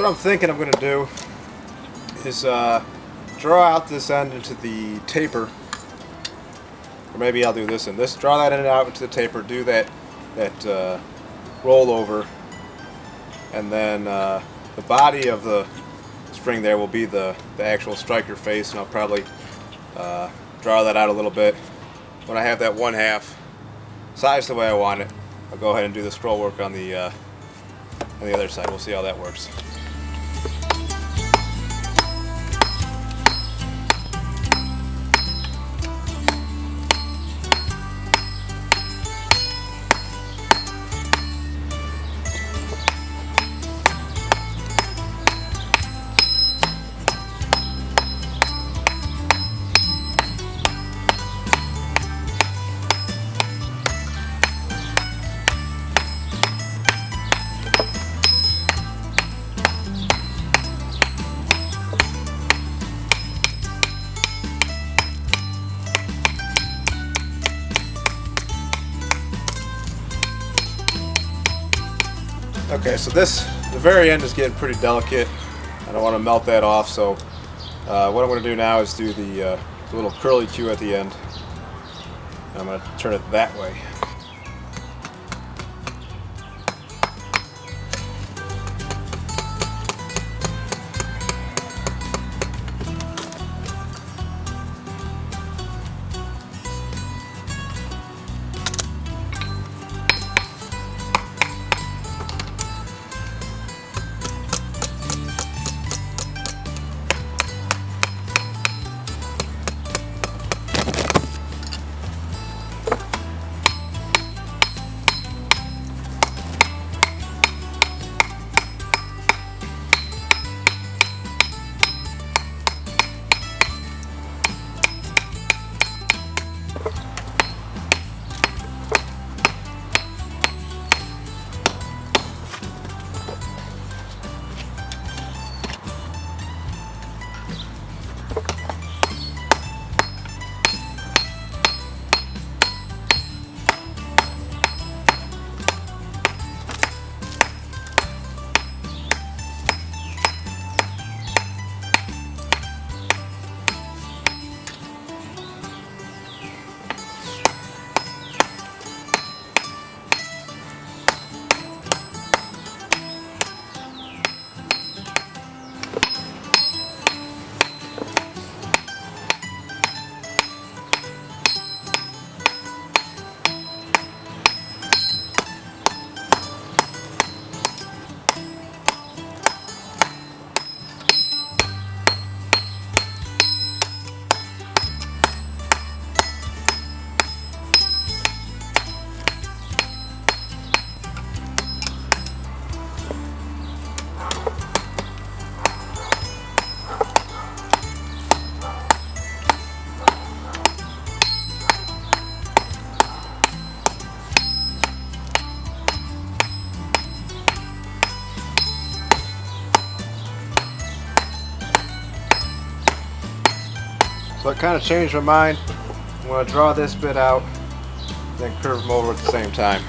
I'm thinking I'm going to do is draw out this end into the taper, or maybe I'll do this end. Draw that end out into the taper, do that rollover, and then the body of the spring there will be the actual striker face, and I'll probably draw that out a little bit. When I have that 1/2 sized the way I want it, I'll go ahead and do the scroll work on the other side. We'll see how that works. Okay, so the very end is getting pretty delicate. I don't want to melt that off, so what I'm going to do now is do the little curly Q at the end. I'm going to turn it that way. So I kind of changed my mind. I'm going to draw this bit out, then curve them over at the same time.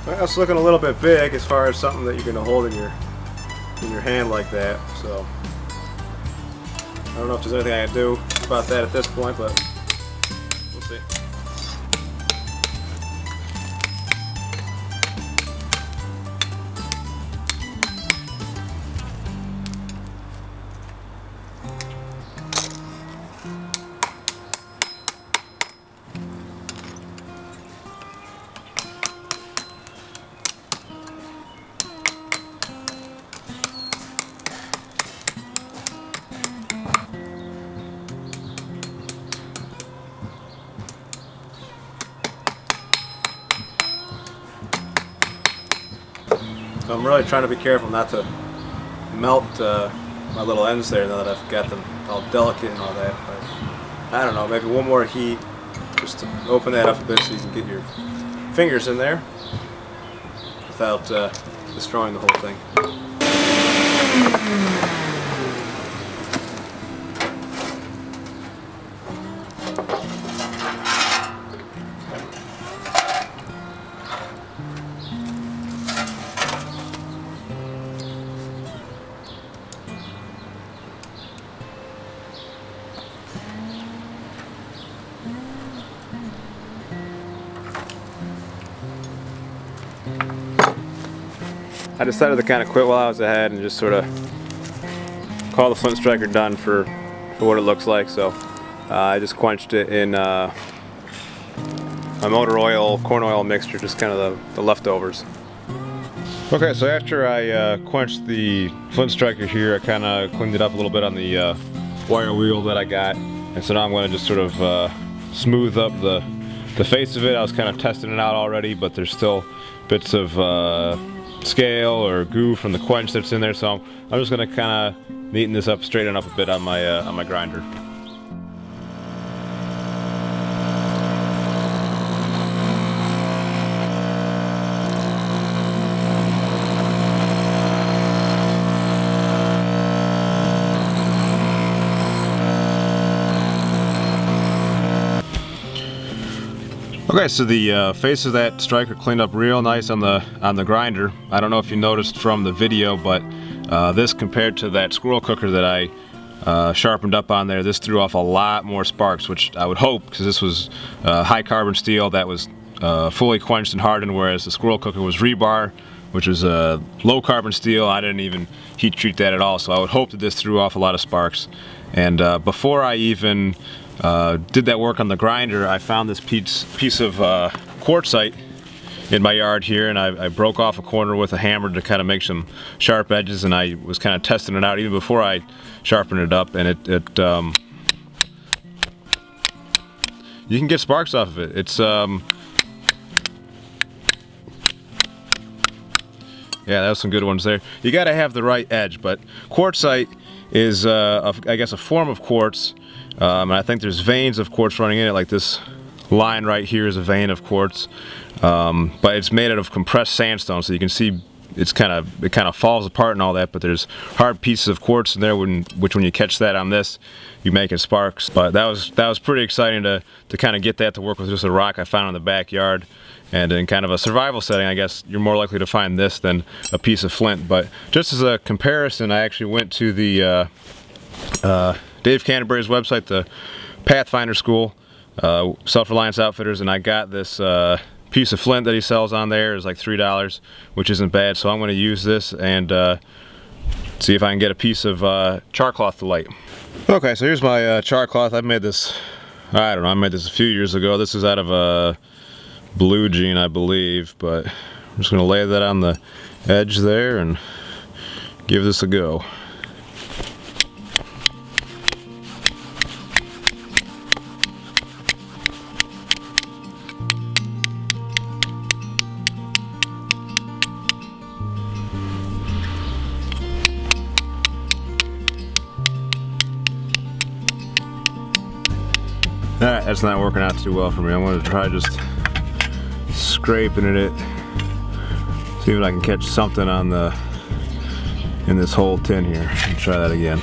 Well, it's looking a little bit big as far as something that you're going to hold in your hand like that. So I don't know if there's anything I can do about that at this point, but we'll see. So I'm really trying to be careful not to melt my little ends there now that I've got them all delicate and all that. But I don't know, maybe one more heat just to open that up a bit so you can get your fingers in there without destroying the whole thing. I decided to kind of quit while I was ahead and just sort of call the Flint striker done for what it looks like. So I just quenched it in my motor oil, corn oil mixture, just kind of the leftovers. Okay, so after I quenched the Flint striker here, I kind of cleaned it up a little bit on the wire wheel that I got, and so now I'm going to just sort of smooth up the face of it. I was kind of testing it out already, but there's still bits of scale or goo from the quench that's in there, so I'm just going to kind of neaten this up, straighten up a bit on my grinder. Okay, so the face of that striker cleaned up real nice on the grinder. I don't know if you noticed from the video, but this compared to that squirrel cooker that I sharpened up on there, this threw off a lot more sparks, which I would hope, because this was high carbon steel that was fully quenched and hardened, whereas the squirrel cooker was rebar, which was low carbon steel. I didn't even heat treat that at all, so I would hope that this threw off a lot of sparks. And before I even did that work on the grinder, I found this piece of quartzite in my yard here, and I broke off a corner with a hammer to kind of make some sharp edges, and I was kind of testing it out even before I sharpened it up, and it you can get sparks off of it. It's yeah, that was some good ones there. You got to have the right edge, but quartzite is I guess a form of quartz. And I think there's veins of quartz running in it, like this line right here is a vein of quartz, but it's made out of compressed sandstone, so you can see it kind of falls apart and all that, but there's hard pieces of quartz in there, which when you catch that on this, you make it sparks. But that was pretty exciting to kind of get that to work with just a rock I found in the backyard. And in kind of a survival setting, I guess you're more likely to find this than a piece of flint. But just as a comparison, I actually went to the Dave Canterbury's website, the Pathfinder School, Self-Reliance Outfitters, and I got this piece of flint that he sells on there. Is like $3, which isn't bad, so I'm going to use this and see if I can get a piece of char cloth to light. Okay, so here's my char cloth. I made this, I don't know, I made this a few years ago. This is out of a blue jean, I believe, but I'm just going to lay that on the edge there and give this a go. Alright, that's not working out too well for me. I'm going to try just scraping at it, see if I can catch something on in this whole tin here. I'll try that again.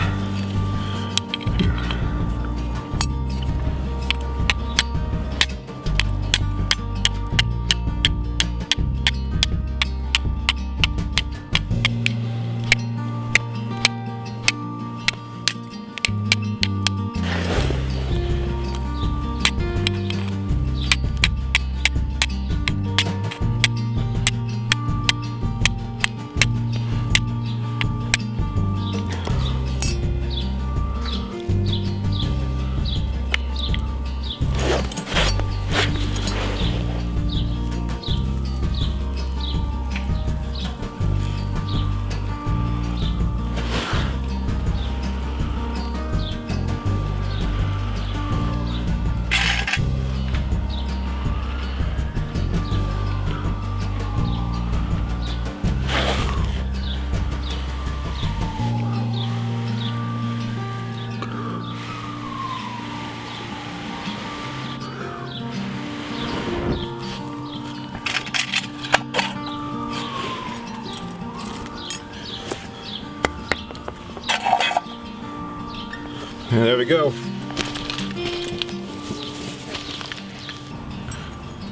And there we go.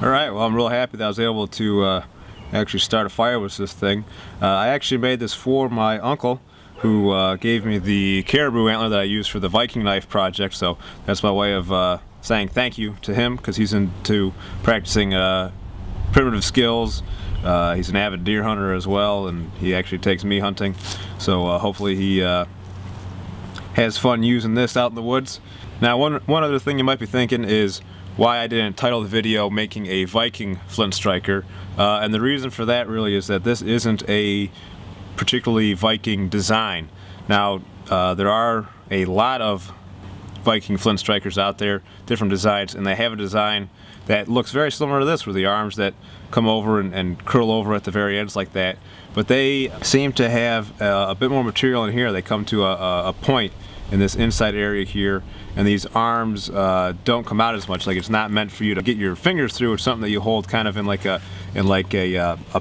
Alright, well, I'm real happy that I was able to actually start a fire with this thing. I actually made this for my uncle, who gave me the caribou antler that I used for the Viking knife project, so that's my way of saying thank you to him, because he's into practicing primitive skills. He's an avid deer hunter as well, and he actually takes me hunting, so hopefully he has fun using this out in the woods. Now, one other thing you might be thinking is why I didn't title the video "Making a Viking Flint Striker," and the reason for that really is that this isn't a particularly Viking design. Now, there are a lot of Viking Flint Strikers out there, different designs, and they have a design that looks very similar to this, with the arms that come over and curl over at the very ends like that. But they seem to have a bit more material in here. They come to a point in this inside area here, and these arms don't come out as much. Like, it's not meant for you to get your fingers through. It's something that you hold kind of in like a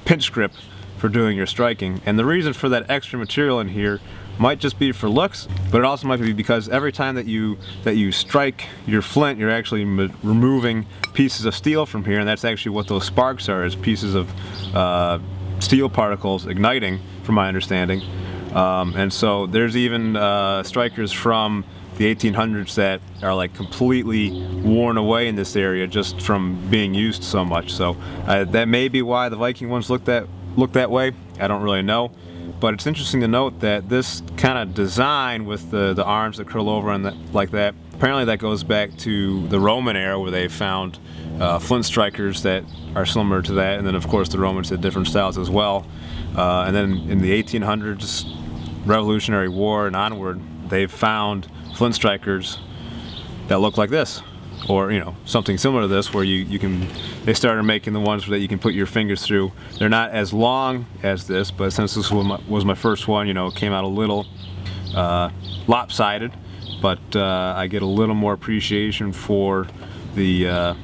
pinch grip for doing your striking. And the reason for that extra material in here might just be for looks, but it also might be because every time that you strike your flint, you're actually removing pieces of steel from here, and that's actually what those sparks are, is pieces of steel particles igniting, from my understanding. And so there's even strikers from the 1800s that are like completely worn away in this area just from being used so much. So that may be why the Viking ones look that way. I don't really know. But it's interesting to note that this kind of design with the arms that curl over and like that, apparently that goes back to the Roman era, where they found flint strikers that are similar to that, and then of course the Romans had different styles as well. And then in the 1800s, Revolutionary War and onward, they've found flint strikers that look like this, or something similar to this, where they started making the ones that you can put your fingers through. They're not as long as this, but since this was my first one, it came out a little lopsided, but I get a little more appreciation for the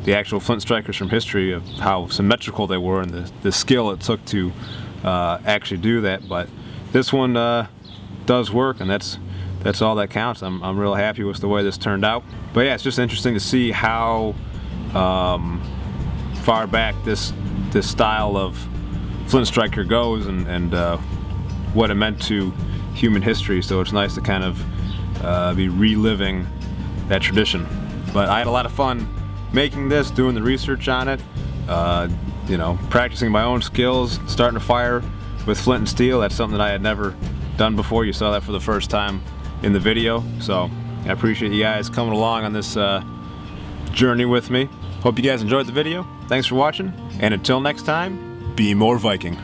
actual flint strikers from history, of how symmetrical they were and the skill it took to actually do that. But this one does work, and that's all that counts. I'm real happy with the way this turned out. But yeah, it's just interesting to see how far back this style of flint striker goes, and what it meant to human history. So it's nice to kind of be reliving that tradition. But I had a lot of fun making this, doing the research on it, practicing my own skills, starting a fire with flint and steel. That's something that I had never done before. You saw that for the first time in the video, so I appreciate you guys coming along on this journey with me. Hope you guys enjoyed the video. Thanks for watching, and until next time, be more Viking.